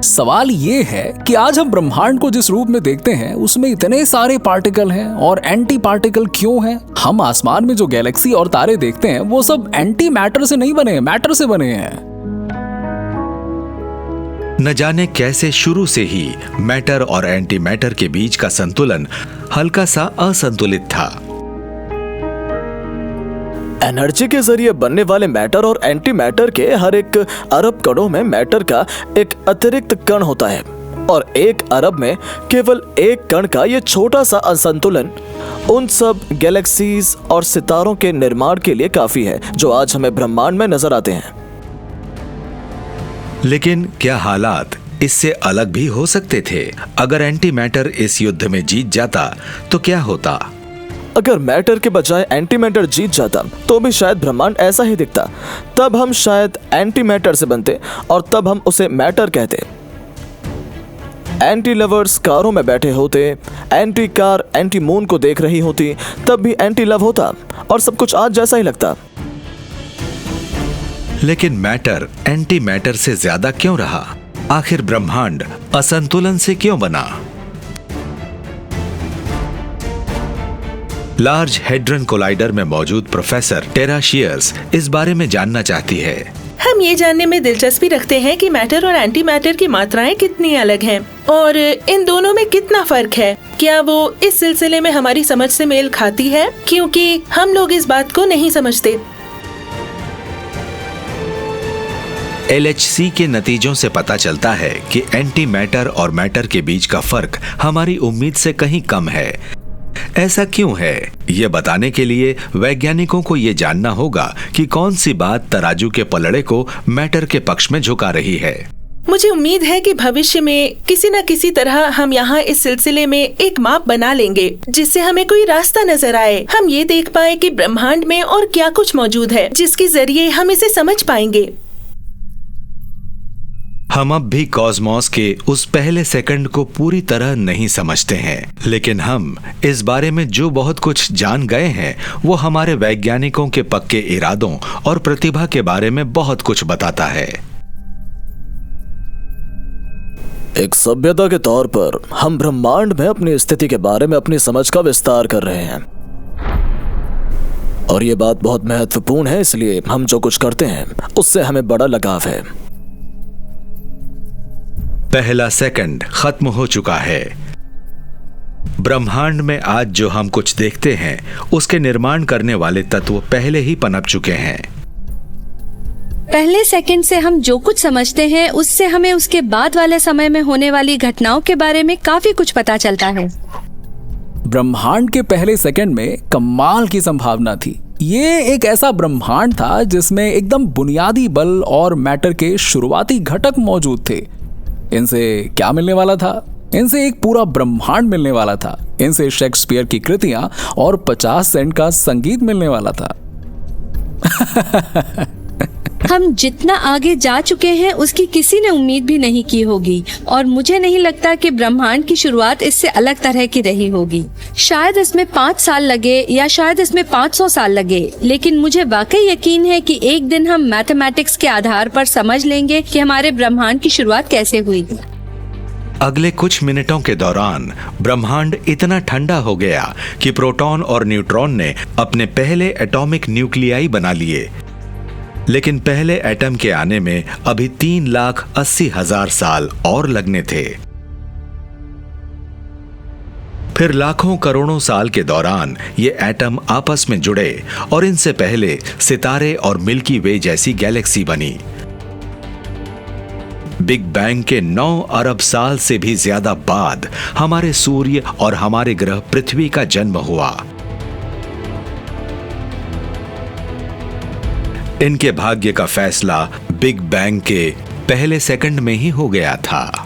सवाल ये है कि आज हम ब्रह्मांड को जिस रूप में देखते हैं उसमें इतने सारे पार्टिकल हैं और एंटी पार्टिकल क्यों हैं? हम आसमान में जो गैलेक्सी और तारे देखते हैं वो सब एंटी मैटर से नहीं बने, मैटर से बने हैं। न जाने कैसे शुरू से ही मैटर और एंटी मैटर के बीच का संतुलन हल्का सा असंतुलित था। एनर्जी के जरिए बनने वाले मैटर और एंटी मैटर के हर एक अरब कणों में मैटर का एक अतिरिक्त कण होता है, और 1 अरब में केवल एक कण का ये छोटा सा असंतुलन उन सब गैलेक्सीज और सितारों के निर्माण के लिए काफी है जो आज हमें ब्रह्मांड में नजर आते हैं। लेकिन क्या हालात इससे अलग भी हो सकते थे? अगर एंटी मैटर इस युद्ध में जीत जाता तो क्या होता? अगर मैटर के बजाय एंटी मैटर जीत जाता तो भी शायद ब्रह्मांड ऐसा ही दिखता। तब हम शायद एंटी मैटर से बनते और तब हम उसे मैटर कहते। एंटी लवर्स कारों में बैठे होते, एंटी कार एंटी मून को देख रही होती, तब भी एंटी लव होता और सब कुछ आज जैसा ही लगता। लेकिन मैटर एंटी मैटर से ज्यादा क्यों रहा? आखिर ब्रह्मांड असंतुलन से क्यों बना? लार्ज हेड्रन कोलाइडर में मौजूद प्रोफेसर टेरा शियर्स इस बारे में जानना चाहती है। हम ये जानने में दिलचस्पी रखते हैं कि मैटर और एंटी मैटर की मात्राएं कितनी अलग हैं और इन दोनों में कितना फर्क है। क्या वो इस सिलसिले में हमारी समझ से मेल खाती है? क्योंकि हम लोग इस बात को नहीं समझते। LHC के नतीजों से पता चलता है कि एंटी मैटर और मैटर के बीच का फर्क हमारी उम्मीद से कहीं कम है। ऐसा क्यों है? ये बताने के लिए वैज्ञानिकों को ये जानना होगा कि कौन सी बात तराजू के पलड़े को मैटर के पक्ष में झुका रही है। मुझे उम्मीद है कि भविष्य में किसी न किसी तरह हम यहाँ इस सिलसिले में एक माप बना लेंगे जिससे हमें कोई रास्ता नजर आए। हम ये देख पाए कि ब्रह्मांड में और क्या कुछ मौजूद है जिसके जरिए हम इसे समझ पाएंगे। हम अब भी कॉस्मोस के उस पहले सेकंड को पूरी तरह नहीं समझते हैं, लेकिन हम इस बारे में जो बहुत कुछ जान गए हैं वो हमारे वैज्ञानिकों के पक्के इरादों और प्रतिभा के बारे में बहुत कुछ बताता है। एक सभ्यता के तौर पर हम ब्रह्मांड में अपनी स्थिति के बारे में अपनी समझ का विस्तार कर रहे हैं, और ये बात बहुत महत्वपूर्ण है, इसलिए हम जो कुछ करते हैं उससे हमें बड़ा लगाव है। पहला सेकंड खत्म हो चुका है। ब्रह्मांड में आज जो हम कुछ देखते हैं उसके निर्माण करने वाले तत्व पहले ही पनप चुके हैं। पहले सेकंड से हम जो कुछ समझते हैं उससे हमें उसके बाद वाले समय में होने वाली घटनाओं के बारे में काफी कुछ पता चलता है। ब्रह्मांड के पहले सेकंड में कमाल की संभावना थी। ये एक ऐसा ब्रह्मांड था जिसमें एकदम बुनियादी बल और मैटर के शुरुआती घटक मौजूद थे। इनसे क्या मिलने वाला था? इनसे एक पूरा ब्रह्मांड मिलने वाला था। इनसे शेक्सपियर की कृतियां और 50 सेंट का संगीत मिलने वाला था। हम जितना आगे जा चुके हैं उसकी किसी ने उम्मीद भी नहीं की होगी, और मुझे नहीं लगता कि ब्रह्मांड की शुरुआत इससे अलग तरह की रही होगी। शायद इसमें 5 साल लगे या शायद इसमें 500 साल लगे, लेकिन मुझे वाकई यकीन है कि एक दिन हम मैथमेटिक्स के आधार पर समझ लेंगे कि हमारे ब्रह्मांड की शुरुआत कैसे हुई। अगले कुछ मिनटों के दौरान ब्रह्मांड इतना ठंडा हो गया कि प्रोटॉन और न्यूट्रॉन ने अपने पहले एटॉमिक न्यूक्लियाई बना लिए, लेकिन पहले एटम के आने में अभी 3,80,000 साल और लगने थे। फिर लाखों करोड़ों साल के दौरान ये एटम आपस में जुड़े और इनसे पहले सितारे और मिल्की वे जैसी गैलेक्सी बनी। बिग बैंग के 9 अरब साल से भी ज्यादा बाद हमारे सूर्य और हमारे ग्रह पृथ्वी का जन्म हुआ। इनके भाग्य का फैसला बिग बैंग के पहले सेकंड में ही हो गया था।